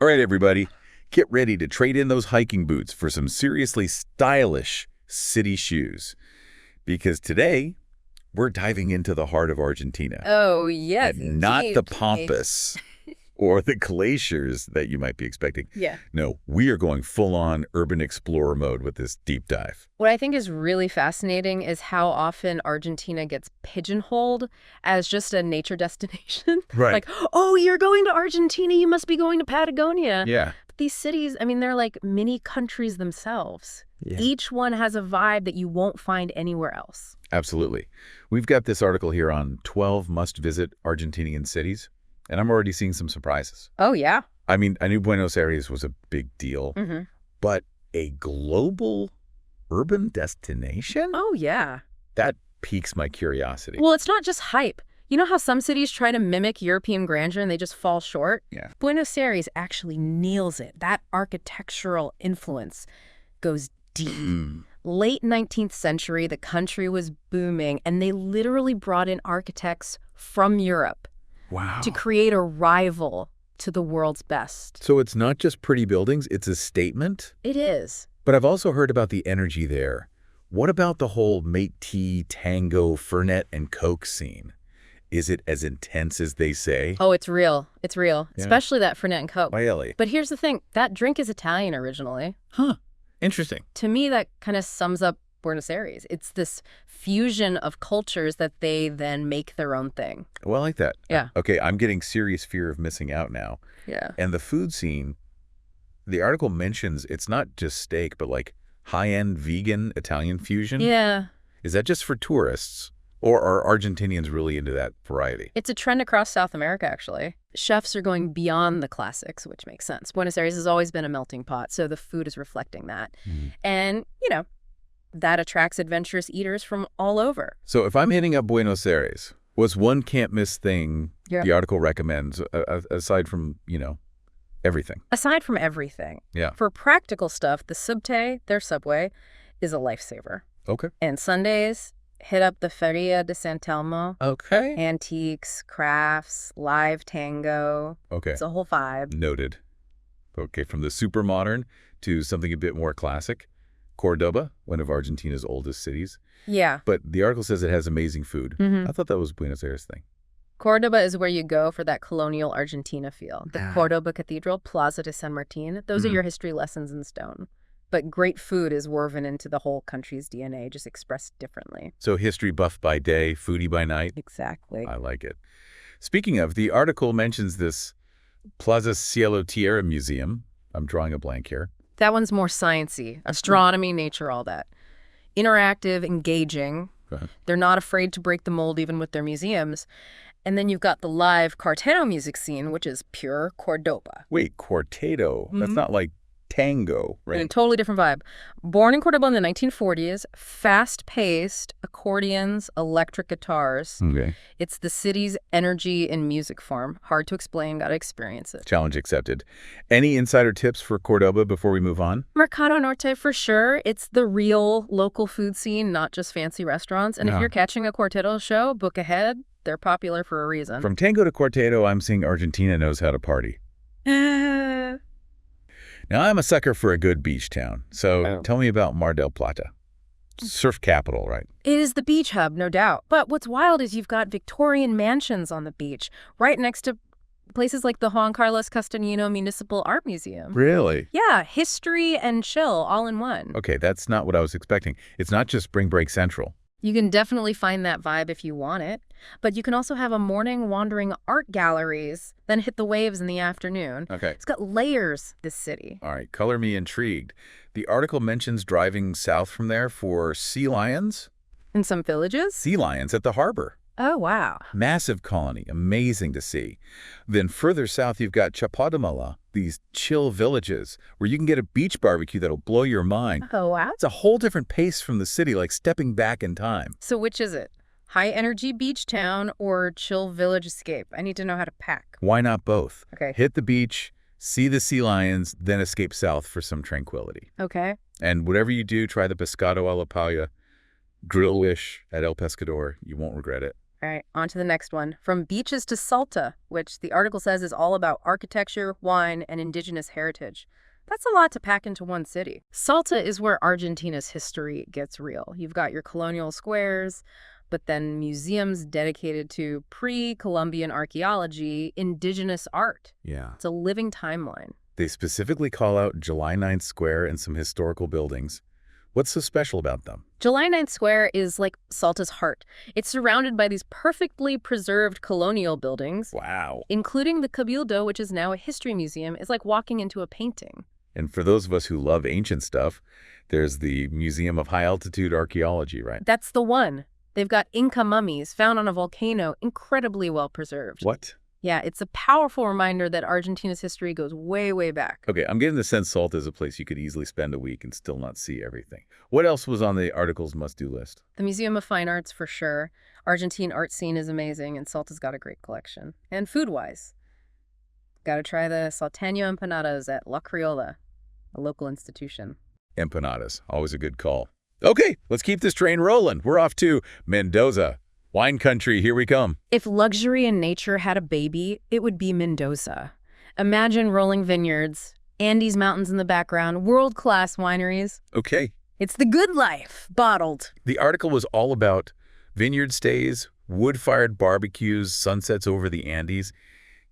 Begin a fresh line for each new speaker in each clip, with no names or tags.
All right, everybody, get ready to trade in those hiking boots for some seriously stylish city shoes. Because today, we're diving into the heart of Argentina.
Oh, yes,
And not the
indeed.
pampas or the glaciers that you might be expecting.
Yeah.
No, we are going full-on urban explorer mode with this deep dive.
What I think is really fascinating is how often Argentina gets pigeonholed as just a nature destination.
Right.
Like, oh, you're going to Argentina, you must be going to Patagonia.
Yeah.
But these cities, I mean, they're like mini countries themselves.
Yeah.
Each one has a vibe that you won't find anywhere else.
Absolutely. We've got this article here on 12 must-visit Argentinian cities, and I'm already seeing some surprises.
Oh, yeah.
I mean, I knew Buenos Aires was a big deal, but a global urban destination?
Oh, yeah.
That piques my curiosity.
Well, it's not just hype. You know how some cities try to mimic European grandeur and they just fall short?
Yeah.
Buenos Aires actually nails it. That architectural influence goes deep. Late 19th century, the country was booming, and they literally brought in architects from Europe
Wow.
to create a rival to the world's best.
So it's not just pretty buildings, it's a statement?
It is.
But I've also heard about the energy there. What about the whole Métis, tango, Fernet, and Coke scene? Is it as intense as they say?
Oh, it's real. It's real.
Yeah.
Especially that Fernet and Coke.
Really?
But here's the thing. That drink is Italian originally.
Huh. Interesting.
To me, that kind of sums up Buenos Aires. It's this fusion of cultures that they then make their own thing.
Well, I like that.
Yeah.
Okay, I'm getting serious fear of missing out now.
Yeah.
And the food scene, the article mentions it's not just steak, but like high-end vegan Italian fusion.
Yeah.
Is that just for tourists? Or are Argentinians really into that variety?
It's a trend across South America, actually. Chefs are going beyond the classics, which makes sense. Buenos Aires has always been a melting pot, so the food is reflecting that. And, you know, that attracts adventurous eaters from all over.
So if I'm hitting up Buenos Aires, what's one can't-miss thing the article recommends, aside from, you know, everything?
Aside from everything.
Yeah.
For practical stuff, the Subte, their subway, is a lifesaver.
Okay.
And Sundays, hit up the Feria de San Telmo.
Okay.
Antiques, crafts, live tango.
Okay.
It's a whole vibe.
Noted. Okay, from the super modern to something a bit more classic. Cordoba, one of Argentina's oldest cities.
Yeah.
But the article says it has amazing food.
Mhm.
I thought that was a Buenos Aires thing.
Cordoba is where you go for that colonial Argentina feel. The Cordoba Cathedral, Plaza de San Martin, those are your history lessons in stone. But great food is woven into the whole country's DNA, just expressed differently.
So history buff by day, foodie by night.
Exactly.
I like it. Speaking of, the article mentions this Plaza Cielo Tierra Museum. I'm drawing a blank here.
That one's more sciencey. Astronomy, nature, all that. Interactive, engaging.
Okay.
They're not afraid to break the mold even with their museums. And then you've got the live Quarteto music scene, which is pure Cordoba.
Wait, Quarteto. That's not like tango,
And a
right?
totally different vibe. Born in Cordoba in the 1940s, fast-paced, accordions, electric guitars.
Okay.
It's the city's energy in music form. Hard to explain, gotta experience it.
Challenge accepted. Any insider tips for Cordoba before we move on?
Mercado Norte for sure. It's the real local food scene, not just fancy restaurants. And if you're catching a Quarteto show, book ahead. They're popular for a reason.
From tango to Quarteto, I'm seeing Argentina knows how to party. Now, I'm a sucker for a good beach town, so tell me about Mar del Plata. Surf capital, right?
It is the beach hub, no doubt. But what's wild is you've got Victorian mansions on the beach, right next to places like the Juan Carlos Castellano Municipal Art Museum.
Really?
Yeah, history and chill all in one.
Okay, that's not what I was expecting. It's not just Spring Break Central.
You can definitely find that vibe if you want it, but you can also have a morning wandering art galleries, then hit the waves in the afternoon.
Okay.
It's got layers, this city.
All right, color me intrigued. The article mentions driving south from there for sea lions.
In some villages?
Sea lions at the harbor.
Oh, wow.
Massive colony, amazing to see. Then further south, you've got Chapadamala, these chill villages where you can get a beach barbecue that'll blow your mind.
Oh, wow.
It's a whole different pace from the city, like stepping back in time.
So which is it? High-energy beach town or chill village escape? I need to know how to pack.
Why not both?
Okay.
Hit the beach, see the sea lions, then escape south for some tranquility.
Okay.
And whatever you do, try the pescado a la paella, grill-ish at El Pescador. You won't regret it.
All right, on to the next one. From beaches to Salta, which the article says is all about architecture, wine, and indigenous heritage. That's a lot to pack into one city. Salta is where Argentina's history gets real. You've got your colonial squares, but then museums dedicated to pre-Columbian archaeology, indigenous art.
Yeah.
It's a living timeline.
They specifically call out July 9th Square and some historical buildings. What's so special about them?
July 9th Square is like Salta's heart. It's surrounded by these perfectly preserved colonial buildings.
Wow.
Including the Cabildo, which is now a history museum. It's like walking into a painting.
And for those of us who love ancient stuff, there's the Museum of High Altitude Archaeology, right?
That's the one. They've got Inca mummies found on a volcano, incredibly well preserved.
What?
Yeah, it's a powerful reminder that Argentina's history goes way, way back.
Okay, I'm getting the sense Salta is a place you could easily spend a week and still not see everything. What else was on the article's must-do list?
The Museum of Fine Arts, for sure. Argentine art scene is amazing, and Salta's got a great collection. And food-wise, gotta try the salteño empanadas at La Criolla, a local institution.
Empanadas, always a good call. Okay, let's keep this train rolling. We're off to Mendoza. Wine country, here we come.
If luxury and nature had a baby, it would be Mendoza. Imagine rolling vineyards, Andes Mountains in the background, world-class wineries.
Okay.
It's the good life, bottled.
The article was all about vineyard stays, wood-fired barbecues, sunsets over the Andes.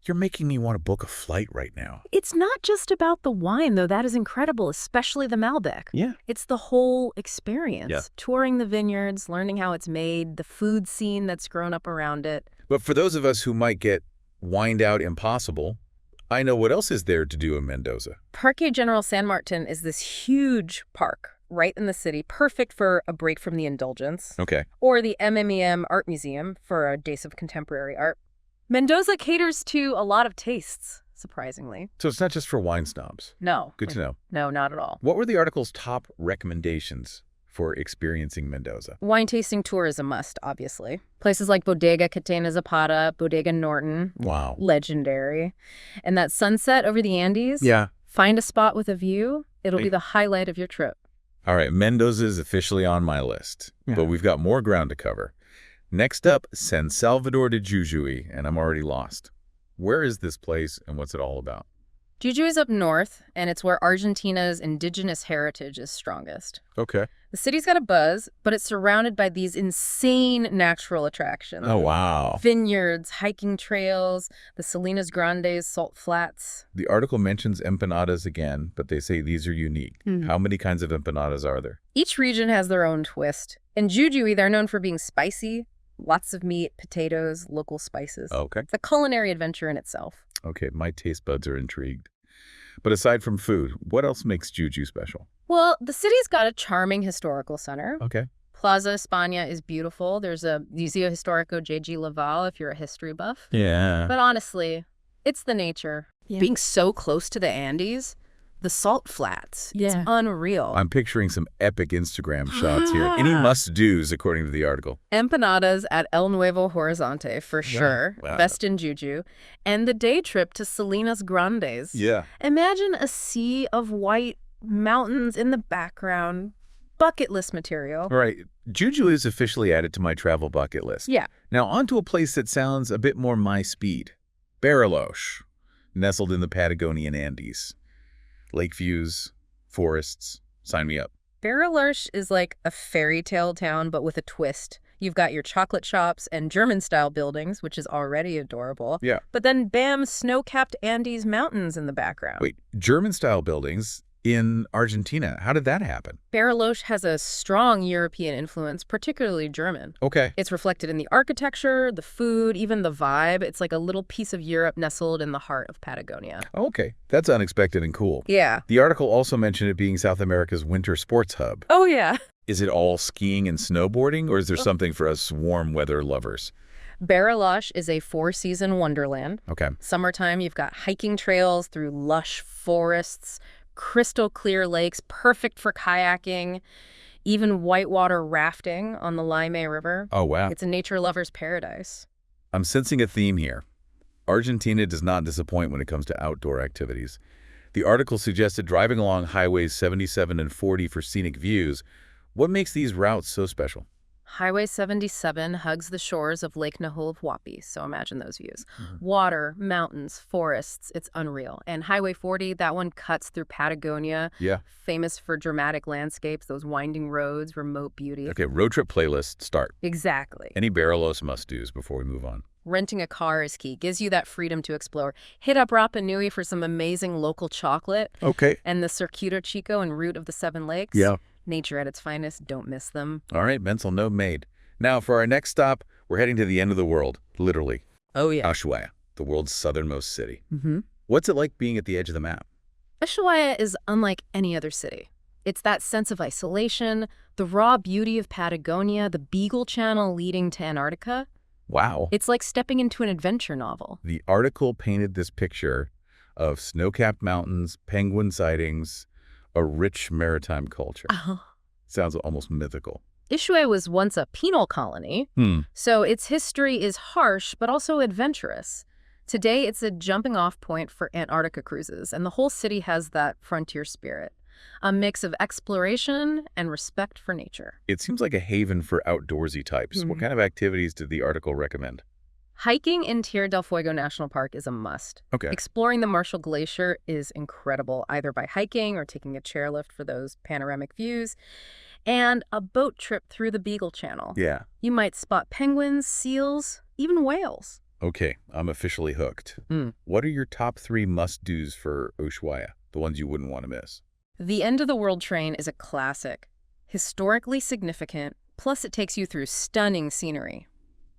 You're making me want to book a flight right now.
It's not just about the wine, though. That is incredible, especially the Malbec.
Yeah.
It's the whole experience.
Yeah.
Touring the vineyards, learning how it's made, the food scene that's grown up around it.
But for those of us who might get wined out impossible, I know what else is there to do in Mendoza.
Parque General San Martin is this huge park right in the city, perfect for a break from the indulgence.
Okay.
Or the MMEM Art Museum for a days of contemporary art. Mendoza caters to a lot of tastes, surprisingly.
So it's not just for wine snobs.
No.
Good to know.
No, not at all.
What were the article's top recommendations for experiencing Mendoza?
Wine tasting tour is a must, obviously. Places like Bodega Catena Zapata, Bodega Norton.
Wow.
Legendary. And that sunset over the Andes.
Yeah.
Find a spot with a view. It'll be the highlight of your trip.
All right, Mendoza is officially on my list, but we've got more ground to cover. Next up, San Salvador de Jujuy, and I'm already lost. Where is this place and what's it all about?
Jujuy is up north, and it's where Argentina's indigenous heritage is strongest.
Okay.
The city's got a buzz, but it's surrounded by these insane natural attractions.
Oh, wow.
Vineyards, hiking trails, the Salinas Grandes salt flats.
The article mentions empanadas again, but they say these are unique. How many kinds of empanadas are there?
Each region has their own twist. In Jujuy, they're known for being spicy, lots of meat, potatoes, local spices.
Okay.
It's a culinary adventure in itself.
Okay, my taste buds are intrigued. But aside from food, what else makes Jujuy special?
Well, the city's got a charming historical center.
Okay.
Plaza España is beautiful. There's a Museo Histórico J.G. Laval if you're a history buff.
Yeah.
But honestly, it's the nature.
Yeah.
Being so close to the Andes, the salt flats, it's unreal.
I'm picturing some epic Instagram shots here. Any must-dos, according to the article?
Empanadas at El Nuevo Horizonte, for sure.
Wow.
Best in Jujuy. And the day trip to Salinas Grandes.
Yeah.
Imagine a sea of white mountains in the background. Bucket list material.
All right. Jujuy is officially added to my travel bucket list.
Yeah.
Now, on to a place that sounds a bit more my speed. Bariloche, nestled in the Patagonian Andes. Lake views, forests, sign me up.
Bariloche is like a fairy tale town, but with a twist. You've got your chocolate shops and German-style buildings, which is already adorable.
Yeah.
But then, bam, snow-capped Andes mountains in the background.
Wait, German-style buildings in Argentina. How did that happen?
Bariloche has a strong European influence, particularly German.
Okay.
It's reflected in the architecture, the food, even the vibe. It's like a little piece of Europe nestled in the heart of Patagonia.
Okay. That's unexpected and cool.
Yeah.
The article also mentioned it being South America's winter sports hub.
Oh, yeah.
Is it all skiing and snowboarding, or is there something for us warm weather lovers?
Bariloche is a four-season wonderland.
Okay.
Summertime, you've got hiking trails through lush forests, crystal clear lakes, perfect for kayaking, even whitewater rafting on the Laime River.
Oh, wow.
It's a nature lover's paradise.
I'm sensing a theme here. Argentina does not disappoint when it comes to outdoor activities. The article suggested driving along highways 77 and 40 for scenic views. What makes these routes so special?
Highway 77 hugs the shores of Lake Nahuelhuapi, so imagine those views. Water, mountains, forests, it's unreal. And Highway 40, that one cuts through Patagonia,
Yeah.
famous for dramatic landscapes, those winding roads, remote beauty.
Okay, road trip playlist, start.
Exactly.
Any Barrelos must-dos before we move on?
Renting a car is key, gives you that freedom to explore. Hit up Rapa Nui for some amazing local chocolate.
Okay.
And the Circuito Chico and Route of the Seven Lakes.
Yeah.
Nature at its finest, don't miss them.
All right, mental note made. Now, for our next stop, we're heading to the end of the world, literally.
Oh, yeah.
Ushuaia, the world's southernmost city.
Mm-hmm.
What's it like being at the edge of the map?
Ushuaia is unlike any other city. It's that sense of isolation, the raw beauty of Patagonia, the Beagle Channel leading to Antarctica.
Wow.
It's like stepping into an adventure novel.
The article painted this picture of snow-capped mountains, penguin sightings, a rich maritime culture. Sounds almost mythical.
Ushuaia was once a penal colony, so its history is harsh but also adventurous. Today, it's a jumping-off point for Antarctica cruises, and the whole city has that frontier spirit, a mix of exploration and respect for nature.
It seems like a haven for outdoorsy types. What kind of activities did the article recommend?
Hiking in Tierra del Fuego National Park is a must.
Okay.
Exploring the Marshall Glacier is incredible, either by hiking or taking a chairlift for those panoramic views. And a boat trip through the Beagle Channel.
Yeah.
You might spot penguins, seals, even whales.
Okay, I'm officially hooked. What are your top 3 must-dos for Ushuaia, the ones you wouldn't want to miss?
The End of the World train is a classic. Historically significant, plus it takes you through stunning scenery.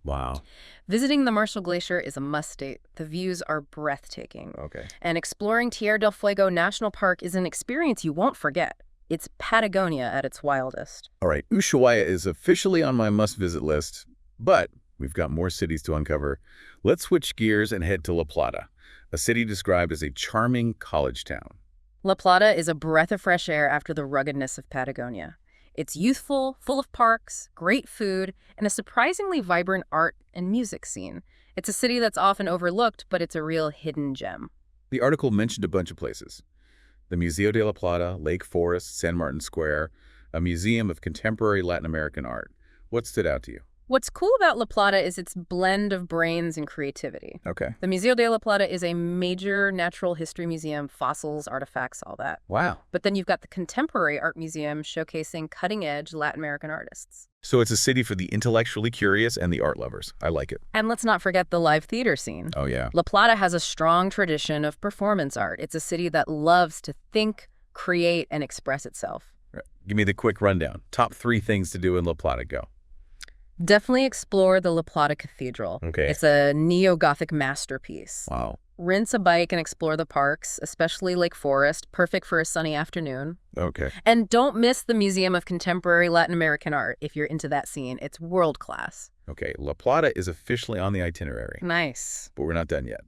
Wow.
Visiting the Marshall Glacier is a must-do. The views are breathtaking.
Okay.
And exploring Tierra del Fuego National Park is an experience you won't forget. It's Patagonia at its wildest.
All right, Ushuaia is officially on my must-visit list, but we've got more cities to uncover. Let's switch gears and head to La Plata, a city described as a charming college town.
La Plata is a breath of fresh air after the ruggedness of Patagonia. It's youthful, full of parks, great food, and a surprisingly vibrant art and music scene. It's a city that's often overlooked, but it's a real hidden gem.
The article mentioned a bunch of places. The Museo de la Plata, Lake Forest, San Martin Square, a museum of contemporary Latin American art. What stood out to you?
What's cool about La Plata is its blend of brains and creativity.
Okay.
The Museo de la Plata is a major natural history museum, fossils, artifacts, all that.
Wow.
But then you've got the Contemporary Art Museum showcasing cutting-edge Latin American artists.
So it's a city for the intellectually curious and the art lovers. I like it.
And let's not forget the live theater scene.
Oh, yeah.
La Plata has a strong tradition of performance art. It's a city that loves to think, create, and express itself.
Give me the quick rundown. Top 3 things to do in La Plata. Go.
Definitely explore the La Plata Cathedral.
Okay.
It's a neo-Gothic masterpiece.
Wow.
Rinse a bike and explore the parks, especially Lake Forest, perfect for a sunny afternoon.
Okay.
And don't miss the Museum of Contemporary Latin American Art if you're into that scene. It's world-class.
Okay. La Plata is officially on the itinerary,
Nice.
but we're not done yet.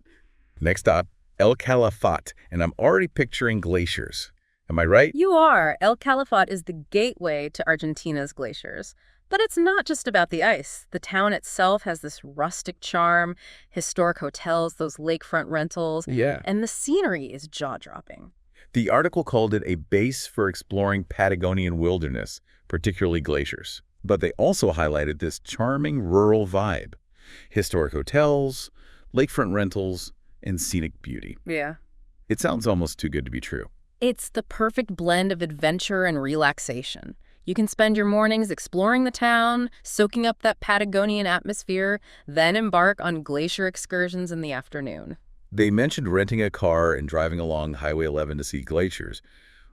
Next stop, El Calafate, and I'm already picturing glaciers. Am I right?
You are. El Calafate is the gateway to Argentina's glaciers. But it's not just about the ice. The town itself has this rustic charm, historic hotels, those lakefront rentals,
Yeah.
and the scenery is jaw-dropping.
The article called it a base for exploring Patagonian wilderness, particularly glaciers. But they also highlighted this charming rural vibe. Historic hotels, lakefront rentals, and scenic beauty.
Yeah.
It sounds almost too good to be true.
It's the perfect blend of adventure and relaxation. You can spend your mornings exploring the town, soaking up that Patagonian atmosphere, then embark on glacier excursions in the afternoon.
They mentioned renting a car and driving along Highway 11 to see glaciers.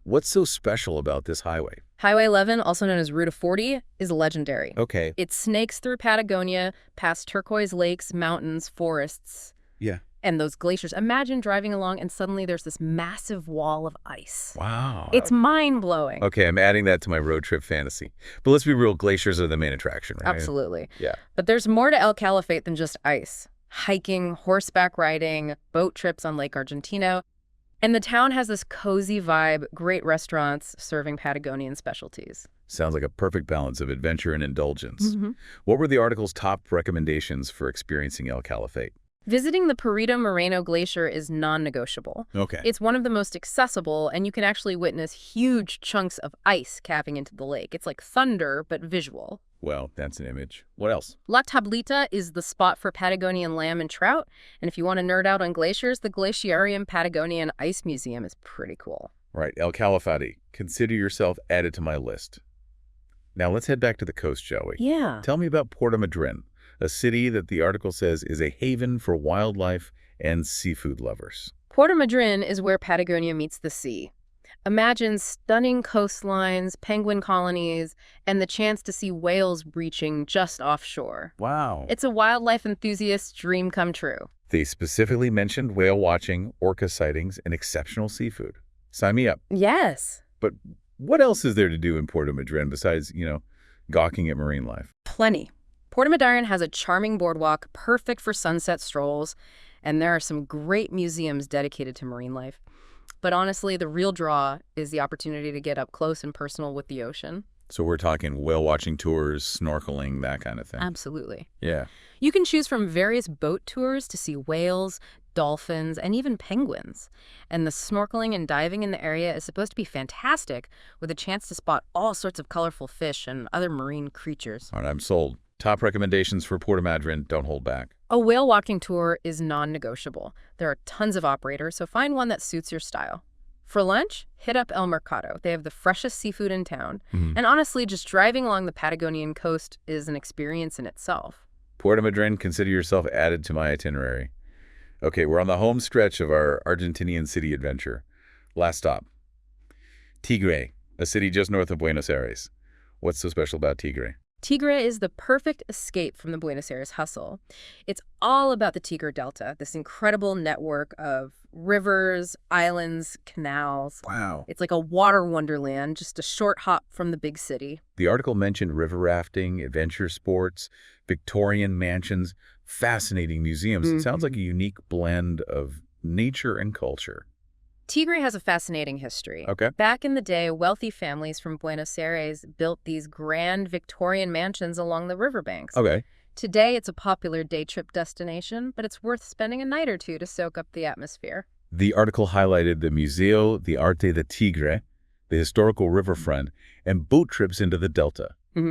What's so special about this highway?
Highway 11, also known as Route of 40, is legendary.
Okay.
It snakes through Patagonia, past turquoise lakes, mountains, forests,
Yeah.
and those glaciers. Imagine driving along and suddenly there's this massive wall of ice.
Wow.
It's mind-blowing.
Okay, I'm adding that to my road trip fantasy. But let's be real, glaciers are the main attraction, right?
Absolutely.
Yeah.
But there's more to El Calafate than just ice. Hiking, horseback riding, boat trips on Lake Argentina. And the town has this cozy vibe, great restaurants serving Patagonian specialties.
Sounds like a perfect balance of adventure and indulgence.
Mm-hmm.
What were the article's top recommendations for experiencing El Calafate?
Visiting the Perito Moreno Glacier is non-negotiable.
Okay.
It's one of the most accessible, and you can actually witness huge chunks of ice calving into the lake. It's like thunder, but visual.
Well, that's an image. What else?
La Tablita is the spot for Patagonian lamb and trout. And if you want to nerd out on glaciers, the Glaciarium Patagonian Ice Museum is pretty cool.
Right, El Calafate. Consider yourself added to my list. Now let's head back to the coast, shall we?
Yeah.
Tell me about Puerto Madryn, a city that the article says is a haven for wildlife and seafood lovers.
Puerto Madryn is where Patagonia meets the sea. Imagine stunning coastlines, penguin colonies, and the chance to see whales breaching just offshore.
Wow.
It's a wildlife enthusiast's dream come true.
They specifically mentioned whale watching, orca sightings, and exceptional seafood. Sign me up.
Yes.
But what else is there to do in Puerto Madryn besides, gawking at marine life?
Plenty. Puerto Madryn has a charming boardwalk, perfect for sunset strolls, and there are some great museums dedicated to marine life. But honestly, the real draw is the opportunity to get up close and personal with the ocean.
So we're talking whale watching tours, snorkeling, that kind of thing.
Absolutely.
Yeah.
You can choose from various boat tours to see whales, dolphins, and even penguins. And the snorkeling and diving in the area is supposed to be fantastic, with a chance to spot all sorts of colorful fish and other marine creatures.
All right, I'm sold. Top recommendations for Puerto Madryn. Don't hold back.
A whale watching tour is non-negotiable. There are tons of operators, so find one that suits your style. For lunch, hit up El Mercado. They have the freshest seafood in town. And honestly, just driving along the Patagonian coast is an experience in itself.
Puerto Madryn, consider yourself added to my itinerary. Okay, we're on the home stretch of our Argentinian city adventure. Last stop. Tigre, a city just north of Buenos Aires. What's so special about Tigre?
Tigre is the perfect escape from the Buenos Aires hustle. It's all about the Tigre Delta, this incredible network of rivers, islands, canals.
Wow.
It's like a water wonderland, just a short hop from the big city.
The article mentioned river rafting, adventure sports, Victorian mansions, fascinating museums. It sounds like a unique blend of nature and culture.
Tigre has a fascinating history.
Okay.
Back in the day, wealthy families from Buenos Aires built these grand Victorian mansions along the riverbanks.
Okay.
Today, it's a popular day trip destination, but it's worth spending a night or two to soak up the atmosphere.
The article highlighted the Museo de Arte de Tigre, the historical riverfront, and boat trips into the Delta.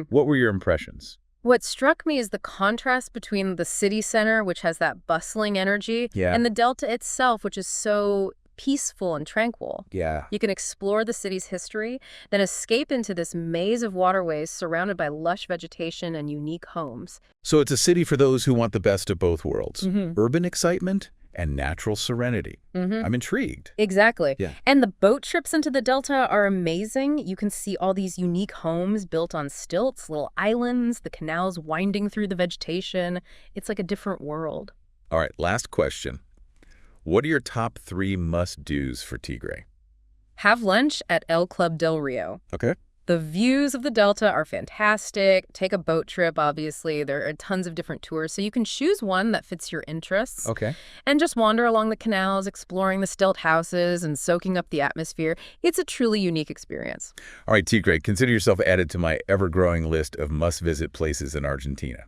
What were your impressions?
What struck me is the contrast between the city center, which has that bustling energy, and the Delta itself, which is so peaceful and tranquil.
Yeah.
You can explore the city's history, then escape into this maze of waterways surrounded by lush vegetation and unique homes.
So it's a city for those who want the best of both worlds. Urban excitement and natural serenity. I'm intrigued.
Exactly.
Yeah.
And the boat trips into the Delta are amazing. You can see all these unique homes built on stilts, little islands, the canals winding through the vegetation. It's like a different world.
All right, last question. What are your top 3 must-dos for Tigre?
Have lunch at El Club del Rio.
Okay.
The views of the Delta are fantastic. Take a boat trip, obviously. There are tons of different tours, so you can choose one that fits your interests.
Okay.
And just wander along the canals, exploring the stilt houses and soaking up the atmosphere. It's a truly unique experience.
All right, Tigre, consider yourself added to my ever-growing list of must-visit places in Argentina.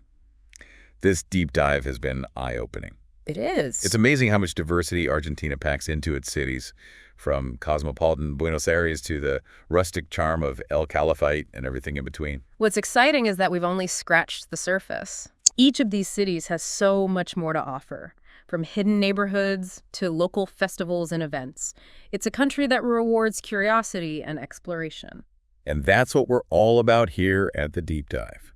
This deep dive has been eye-opening.
It is.
It's amazing how much diversity Argentina packs into its cities, from cosmopolitan Buenos Aires to the rustic charm of El Calafate and everything in between.
What's exciting is that we've only scratched the surface. Each of these cities has so much more to offer, from hidden neighborhoods to local festivals and events. It's a country that rewards curiosity and exploration.
And that's what we're all about here at The Deep Dive.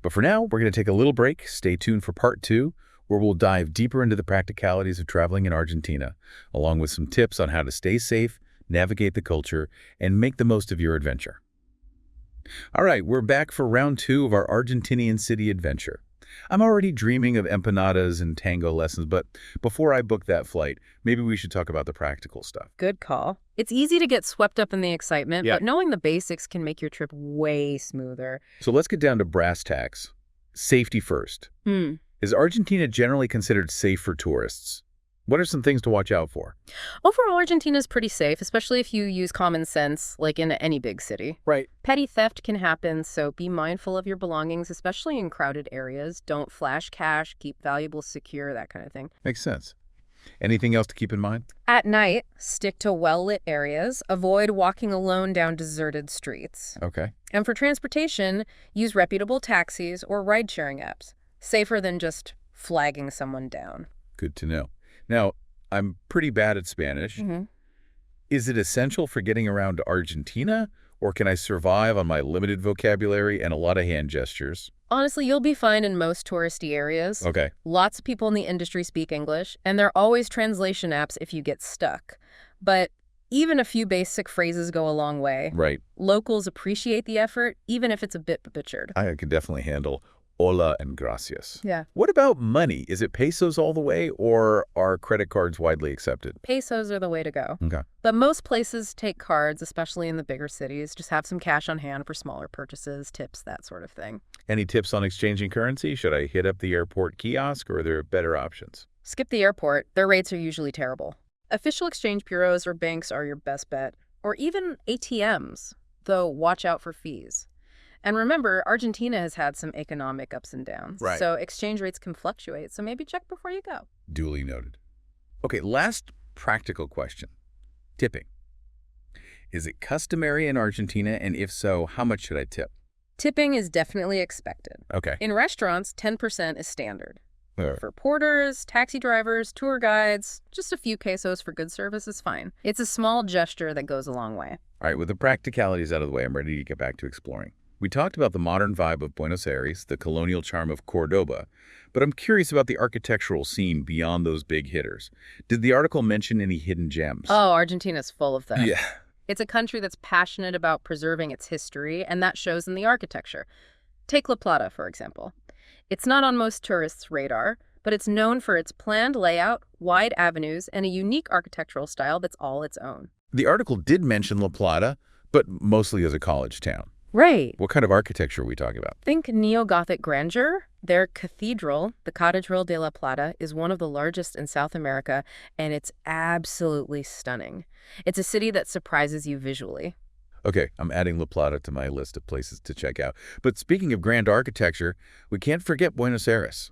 But for now, we're going to take a little break. Stay tuned for part 2. Where we'll dive deeper into the practicalities of traveling in Argentina, along with some tips on how to stay safe, navigate the culture, and make the most of your adventure. All right, we're back for round 2 of our Argentinian city adventure. I'm already dreaming of empanadas and tango lessons, but before I book that flight, maybe we should talk about the practical stuff.
Good call. It's easy to get swept up in the excitement, but knowing the basics can make your trip way smoother.
So let's get down to brass tacks. Safety first. Is Argentina generally considered safe for tourists? What are some things to watch out for?
Overall, Argentina is pretty safe, especially if you use common sense, like in any big city.
Right.
Petty theft can happen, so be mindful of your belongings, especially in crowded areas. Don't flash cash, keep valuables secure, that kind of thing.
Makes sense. Anything else to keep in mind?
At night, stick to well-lit areas. Avoid walking alone down deserted streets.
Okay.
And for transportation, use reputable taxis or ride-sharing apps. Safer than just flagging someone down.
Good to know. Now, I'm pretty bad at Spanish. Is it essential for getting around to Argentina, or can I survive on my limited vocabulary and a lot of hand gestures?
Honestly, you'll be fine in most touristy areas.
Okay.
Lots of people in the industry speak English, and there are always translation apps if you get stuck. But even a few basic phrases go a long way.
Right.
Locals appreciate the effort, even if it's a bit butchered.
I could definitely handle hola and gracias.
Yeah.
What about money? Is it pesos all the way, or are credit cards widely accepted?
Pesos are the way to go.
Okay.
But most places take cards, especially in the bigger cities. Just have some cash on hand for smaller purchases, tips, that sort of thing.
Any tips on exchanging currency? Should I hit up the airport kiosk, or are there better options?
Skip the airport. Their rates are usually terrible. Official exchange bureaus or banks are your best bet. Or even ATMs, though watch out for fees. And remember, Argentina has had some economic ups and downs.
Right.
So exchange rates can fluctuate, so maybe check before you go.
Duly noted. Okay, last practical question. Tipping. Is it customary in Argentina, and if so, how much should I tip?
Tipping is definitely expected.
Okay.
In restaurants, 10% is standard.
All right.
For porters, taxi drivers, tour guides, just a few pesos for good service is fine. It's a small gesture that goes a long way.
All right, with the practicalities out of the way, I'm ready to get back to exploring. We talked about the modern vibe of Buenos Aires, the colonial charm of Cordoba, but I'm curious about the architectural scene beyond those big hitters. Did the article mention any hidden gems?
Oh, Argentina's full of them.
Yeah.
It's a country that's passionate about preserving its history, and that shows in the architecture. Take La Plata, for example. It's not on most tourists' radar, but it's known for its planned layout, wide avenues, and a unique architectural style that's all its own.
The article did mention La Plata, but mostly as a college town.
Right.
What kind of architecture are we talking about?
Think neo-Gothic grandeur. Their cathedral, the Catedral de la Plata, is one of the largest in South America, and it's absolutely stunning. It's a city that surprises you visually.
Okay, I'm adding La Plata to my list of places to check out. But speaking of grand architecture, we can't forget Buenos Aires.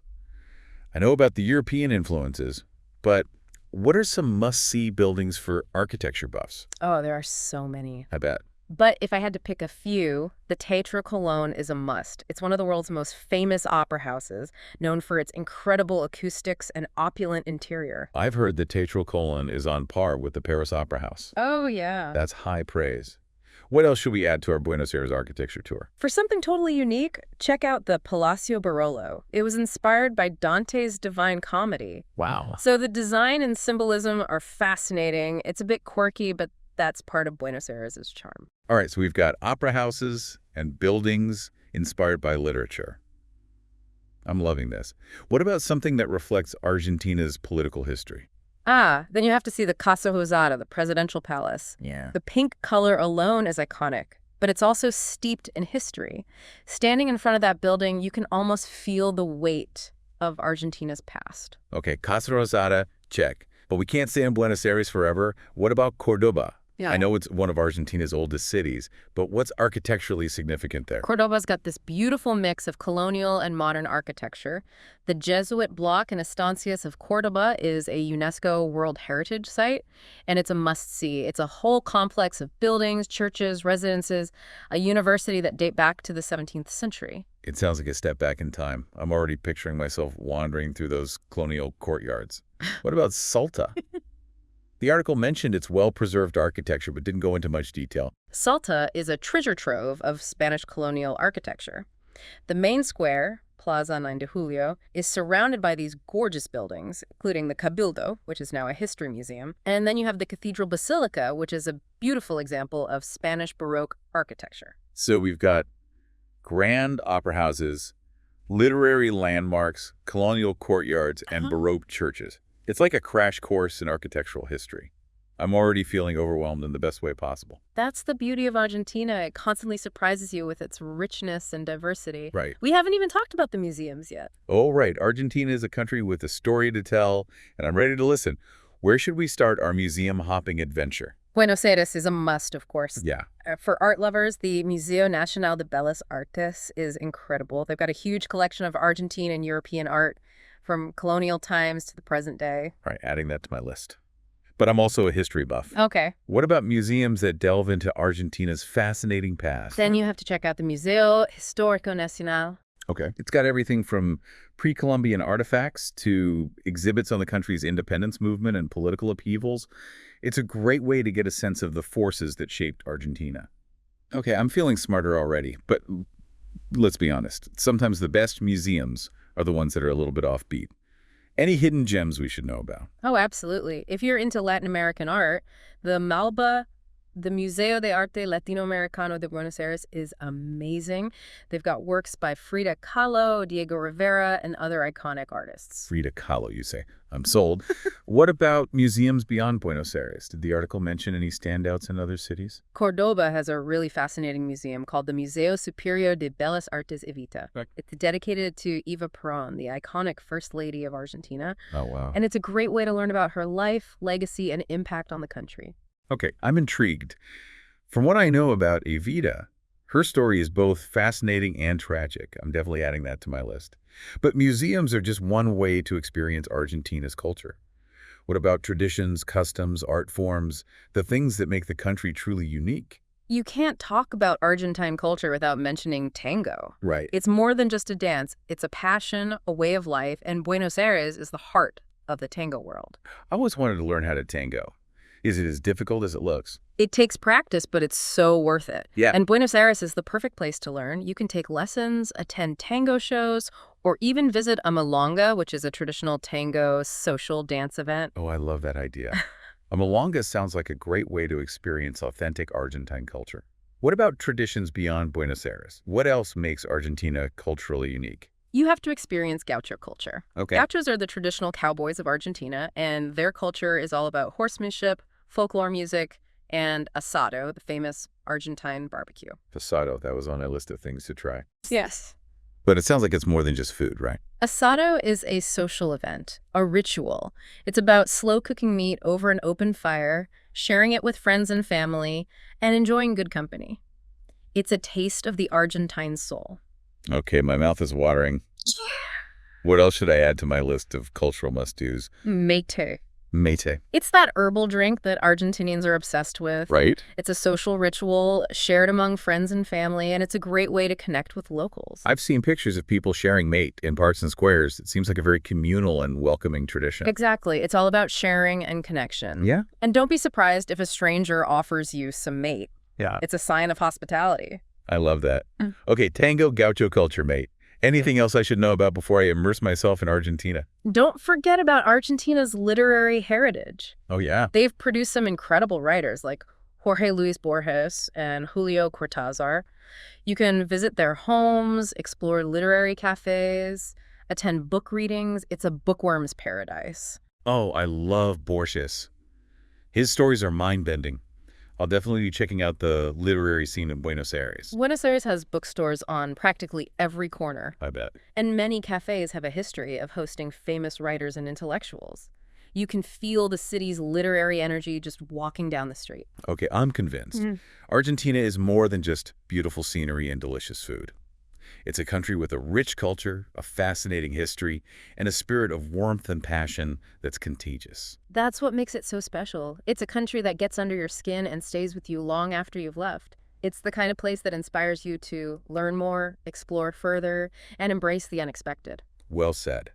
I know about the European influences, but what are some must-see buildings for architecture buffs?
Oh, there are so many.
I bet.
But if I had to pick a few, the Teatro Colón is a must. It's one of the world's most famous opera houses, known for its incredible acoustics and opulent interior.
I've heard that Teatro Colón is on par with the Paris Opera House.
Oh, yeah.
That's high praise. What else should we add to our Buenos Aires architecture tour?
For something totally unique, check out the Palacio Barolo. It was inspired by Dante's Divine Comedy.
Wow.
So the design and symbolism are fascinating. It's a bit quirky, but that's part of Buenos Aires' charm.
All right, so we've got opera houses and buildings inspired by literature. I'm loving this. What about something that reflects Argentina's political history?
Then you have to see the Casa Rosada, the presidential palace.
Yeah.
The pink color alone is iconic, but it's also steeped in history. Standing in front of that building, you can almost feel the weight of Argentina's past.
Okay, Casa Rosada, check. But we can't stay in Buenos Aires forever. What about Cordoba?
Yeah.
I know it's one of Argentina's oldest cities, but what's architecturally significant there?
Cordoba's got this beautiful mix of colonial and modern architecture. The Jesuit block and estancias of Cordoba is a UNESCO World Heritage Site, and it's a must-see. It's a whole complex of buildings, churches, residences, a university that date back to the 17th century.
It sounds like a step back in time. I'm already picturing myself wandering through those colonial courtyards. What about Salta? The article mentioned its well-preserved architecture, but didn't go into much detail.
Salta is a treasure trove of Spanish colonial architecture. The main square, Plaza 9 de Julio, is surrounded by these gorgeous buildings, including the Cabildo, which is now a history museum. And then you have the Cathedral Basilica, which is a beautiful example of Spanish Baroque architecture.
So we've got grand opera houses, literary landmarks, colonial courtyards, and Baroque churches. It's like a crash course in architectural history. I'm already feeling overwhelmed in the best way possible.
That's the beauty of Argentina. It constantly surprises you with its richness and diversity.
Right.
We haven't even talked about the museums yet.
Oh, right. Argentina is a country with a story to tell, and I'm ready to listen. Where should we start our museum hopping adventure?
Buenos Aires is a must, of course.
Yeah.
For art lovers, the Museo Nacional de Bellas Artes is incredible. They've got a huge collection of Argentine and European art, from colonial times to the present day.
All right, adding that to my list. But I'm also a history buff.
Okay.
What about museums that delve into Argentina's fascinating past?
Then you have to check out the Museo Histórico Nacional.
Okay. It's got everything from pre-Columbian artifacts to exhibits on the country's independence movement and political upheavals. It's a great way to get a sense of the forces that shaped Argentina. Okay, I'm feeling smarter already, but let's be honest. Sometimes the best museums are the ones that are a little bit offbeat. Any hidden gems we should know about?
Oh, absolutely. If you're into Latin American art, the the Museo de Arte Latinoamericano de Buenos Aires is amazing. They've got works by Frida Kahlo, Diego Rivera, and other iconic artists.
Frida Kahlo, you say. I'm sold. What about museums beyond Buenos Aires? Did the article mention any standouts in other cities?
Cordoba has a really fascinating museum called the Museo Superior de Bellas Artes y Vida.
Right.
It's dedicated to Eva Perón, the iconic First Lady of Argentina.
Oh, wow.
And it's a great way to learn about her life, legacy, and impact on the country.
Okay, I'm intrigued. From what I know about Evita, her story is both fascinating and tragic. I'm definitely adding that to my list. But museums are just one way to experience Argentina's culture. What about traditions, customs, art forms, the things that make the country truly unique?
You can't talk about Argentine culture without mentioning tango.
Right.
It's more than just a dance. It's a passion, a way of life, and Buenos Aires is the heart of the tango world.
I always wanted to learn how to tango. Is it as difficult as it looks?
It takes practice, but it's so worth it.
Yeah.
And Buenos Aires is the perfect place to learn. You can take lessons, attend tango shows, or even visit a milonga, which is a traditional tango social dance event.
Oh, I love that idea. A milonga sounds like a great way to experience authentic Argentine culture. What about traditions beyond Buenos Aires? What else makes Argentina culturally unique?
You have to experience gaucho culture.
Okay.
Gauchos are the traditional cowboys of Argentina, and their culture is all about horsemanship, folklore music, and asado, the famous Argentine barbecue.
Asado, that was on a list of things to try.
Yes.
But it sounds like it's more than just food, right?
Asado is a social event, a ritual. It's about slow cooking meat over an open fire, sharing it with friends and family, and enjoying good company. It's a taste of the Argentine soul.
Okay, my mouth is watering. What else should I add to my list of cultural must-dos?
Mate.
Mate.
It's that herbal drink that Argentinians are obsessed with.
Right?
It's a social ritual shared among friends and family, and it's a great way to connect with locals.
I've seen pictures of people sharing mate in parks and squares. It seems like a very communal and welcoming tradition.
Exactly. It's all about sharing and connection.
Yeah?
And don't be surprised if a stranger offers you some mate.
Yeah.
It's a sign of hospitality.
I love that. Okay, tango, gaucho culture, mate. Anything else I should know about before I immerse myself in Argentina?
Don't forget about Argentina's literary heritage.
Oh, yeah.
They've produced some incredible writers like Jorge Luis Borges and Julio Cortázar. You can visit their homes, explore literary cafes, attend book readings. It's a bookworm's paradise.
Oh, I love Borges. His stories are mind-bending. I'll definitely be checking out the literary scene in Buenos Aires.
Buenos Aires has bookstores on practically every corner.
I bet.
And many cafes have a history of hosting famous writers and intellectuals. You can feel the city's literary energy just walking down the street.
Okay, I'm convinced. Argentina is more than just beautiful scenery and delicious food. It's a country with a rich culture, a fascinating history, and a spirit of warmth and passion that's contagious.
That's what makes it so special. It's a country that gets under your skin and stays with you long after you've left. It's the kind of place that inspires you to learn more, explore further, and embrace the unexpected.
Well said.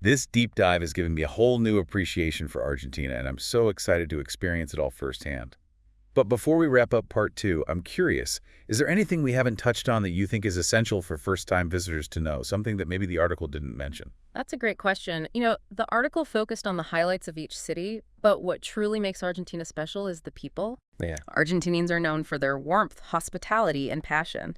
This deep dive has given me a whole new appreciation for Argentina, and I'm so excited to experience it all firsthand. But before we wrap up part 2, I'm curious, is there anything we haven't touched on that you think is essential for first-time visitors to know, something that maybe the article didn't mention?
That's a great question. The article focused on the highlights of each city, but what truly makes Argentina special is the people.
Yeah.
Argentinians are known for their warmth, hospitality, and passion.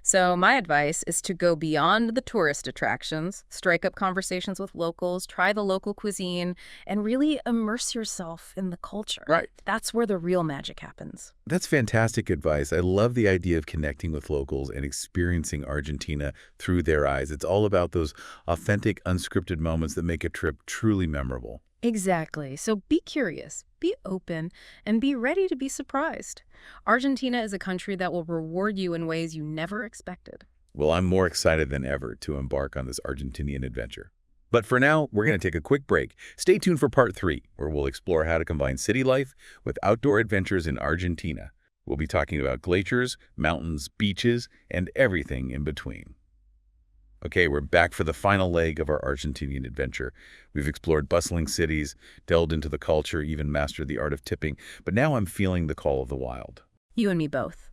So my advice is to go beyond the tourist attractions, strike up conversations with locals, try the local cuisine, and really immerse yourself in the culture.
Right.
That's where the real magic happens.
That's fantastic advice. I love the idea of connecting with locals and experiencing Argentina through their eyes. It's all about those authentic, unscripted moments that make a trip truly memorable.
Exactly. So be curious, be open, and be ready to be surprised. Argentina is a country that will reward you in ways you never expected.
Well, I'm more excited than ever to embark on this Argentinian adventure. But for now, we're going to take a quick break. Stay tuned for part 3, where we'll explore how to combine city life with outdoor adventures in Argentina. We'll be talking about glaciers, mountains, beaches, and everything in between. Okay, we're back for the final leg of our Argentinian adventure. We've explored bustling cities, delved into the culture, even mastered the art of tipping, but now I'm feeling the call of the wild.
You and me both.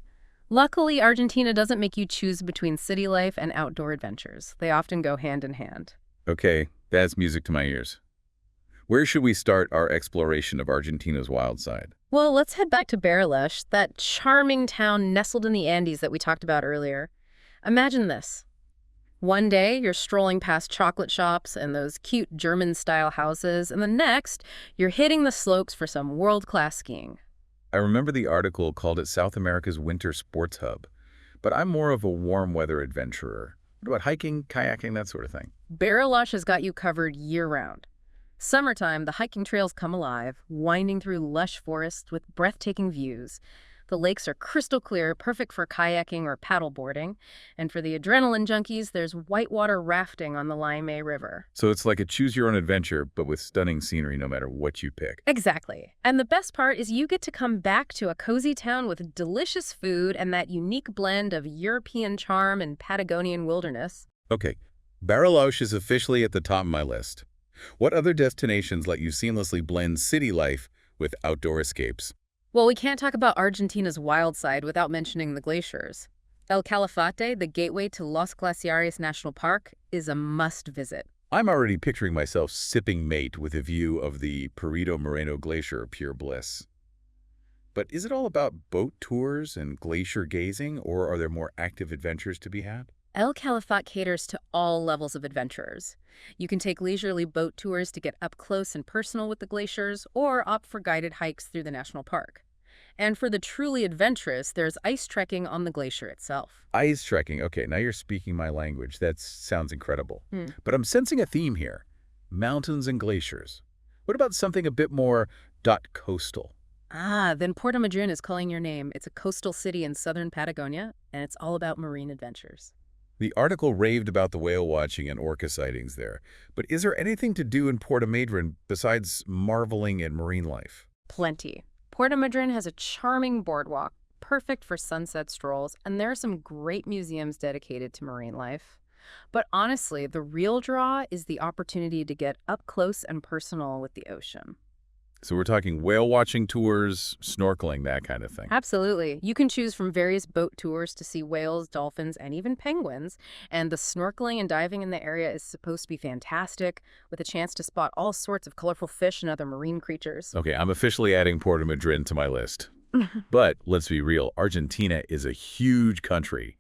Luckily, Argentina doesn't make you choose between city life and outdoor adventures. They often go hand in hand.
Okay, that's music to my ears. Where should we start our exploration of Argentina's wild side?
Well, let's head back to Bariloche, that charming town nestled in the Andes that we talked about earlier. Imagine this. One day, you're strolling past chocolate shops and those cute German-style houses, and the next, you're hitting the slopes for some world-class skiing.
I remember the article called it South America's winter sports hub, but I'm more of a warm weather adventurer. What about hiking, kayaking, that sort of thing?
Bariloche has got you covered year-round. Summertime, the hiking trails come alive, winding through lush forests with breathtaking views. The lakes are crystal clear, perfect for kayaking or paddleboarding. And for the adrenaline junkies, there's whitewater rafting on the Laime River.
So it's like a choose-your-own-adventure, but with stunning scenery no matter what you pick.
Exactly. And the best part is you get to come back to a cozy town with delicious food and that unique blend of European charm and Patagonian wilderness.
Okay, Bariloche is officially at the top of my list. What other destinations let you seamlessly blend city life with outdoor escapes?
Well, we can't talk about Argentina's wild side without mentioning the glaciers. El Calafate, the gateway to Los Glaciares National Park, is a must-visit.
I'm already picturing myself sipping mate with a view of the Perito Moreno Glacier, pure bliss. But is it all about boat tours and glacier gazing, or are there more active adventures to be had?
El Calafate caters to all levels of adventurers. You can take leisurely boat tours to get up close and personal with the glaciers, or opt for guided hikes through the national park. And for the truly adventurous, there's ice trekking on the glacier itself.
Ice trekking. Okay, now you're speaking my language. That sounds incredible.
Hmm.
But I'm sensing a theme here. Mountains and glaciers. What about something a bit more coastal?
Then Puerto Madryn is calling your name. It's a coastal city in southern Patagonia, and it's all about marine adventures.
The article raved about the whale watching and orca sightings there. But is there anything to do in Puerto Madryn besides marveling at marine life?
Plenty. Puerto Madryn has a charming boardwalk, perfect for sunset strolls, and there are some great museums dedicated to marine life. But honestly, the real draw is the opportunity to get up close and personal with the ocean.
So we're talking whale watching tours, snorkeling, that kind of thing.
Absolutely. You can choose from various boat tours to see whales, dolphins, and even penguins. And the snorkeling and diving in the area is supposed to be fantastic, with a chance to spot all sorts of colorful fish and other marine creatures.
Okay, I'm officially adding Puerto Madryn to my list. But let's be real, Argentina is a huge country.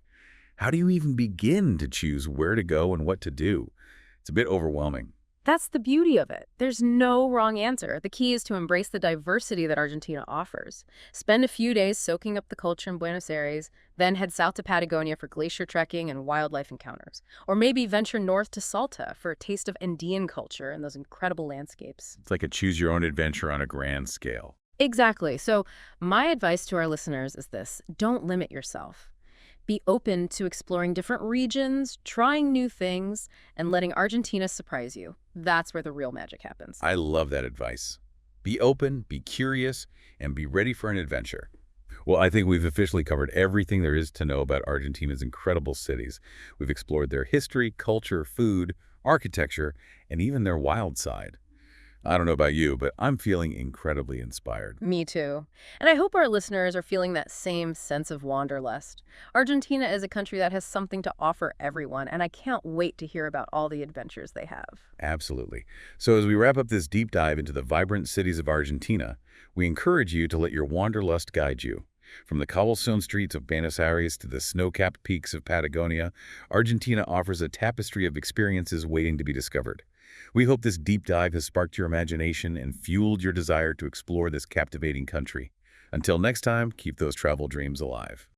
How do you even begin to choose where to go and what to do? It's a bit overwhelming.
That's the beauty of it. There's no wrong answer. The key is to embrace the diversity that Argentina offers. Spend a few days soaking up the culture in Buenos Aires, then head south to Patagonia for glacier trekking and wildlife encounters. Or maybe venture north to Salta for a taste of Andean culture and those incredible landscapes.
It's like a choose-your-own-adventure on a grand scale.
Exactly. So my advice to our listeners is this: don't limit yourself. Be open to exploring different regions, trying new things, and letting Argentina surprise you. That's where the real magic happens.
I love that advice. Be open, be curious, and be ready for an adventure. Well, I think we've officially covered everything there is to know about Argentina's incredible cities. We've explored their history, culture, food, architecture, and even their wild side. I don't know about you, but I'm feeling incredibly inspired.
Me too. And I hope our listeners are feeling that same sense of wanderlust. Argentina is a country that has something to offer everyone, and I can't wait to hear about all the adventures they have.
Absolutely. So as we wrap up this deep dive into the vibrant cities of Argentina, we encourage you to let your wanderlust guide you. From the cobblestone streets of Buenos Aires to the snow-capped peaks of Patagonia, Argentina offers a tapestry of experiences waiting to be discovered. We hope this deep dive has sparked your imagination and fueled your desire to explore this captivating country. Until next time, keep those travel dreams alive.